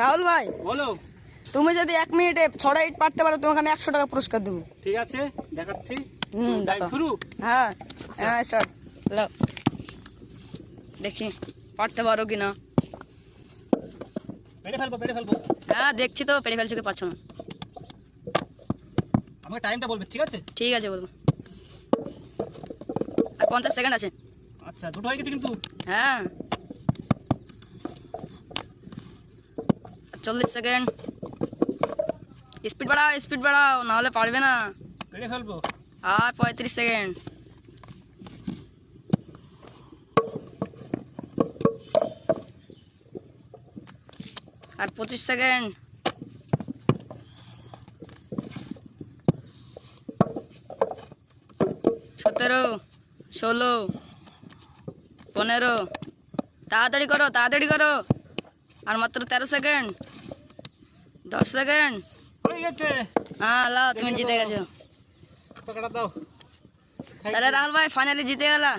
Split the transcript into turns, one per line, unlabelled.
রাহুল ভাই
বলো।
তুমি যদি 1 মিনিটে 6টা ইট পারতে পারো তোমাকে আমি 100 টাকা পুরস্কার দেবো।
ঠিক আছে, দেখাচ্ছি।
দেখো।
শুরু।
হ্যাঁ হ্যাঁ স্টার্ট। লাও দেখি পারতে পারো কিনা।
পেরে ফেলবো।
হ্যাঁ দেখছি তো পেরে ফেলছো কি পারছো না।
আমাকে টাইমটা বলবে, ঠিক আছে?
ঠিক আছে বলবো। আর 50 সেকেন্ড আছে।
আচ্ছা, দুটো হয়ে গেছে কিন্তু।
হ্যাঁ 40 সেকেন্ড। স্পিড বাড়াও নাহলে পারবে না।
পেরে ফেলবো।
আর 35 সেকেন্ড। আর 25 সেকেন্ড। 17, 16, 15। তাড়াতাড়ি করো। আর মাত্র 13 সেকেন্ড। 10 সেকেন্ড।
হয়ে গেছে।
হ্যাঁ লাও তুমি
দেখে
জিতে
নাও।
গেছো।
টাকাটা দাও।
তাহলে রাহুল ভাই ফাইনালি জিতে গেলা।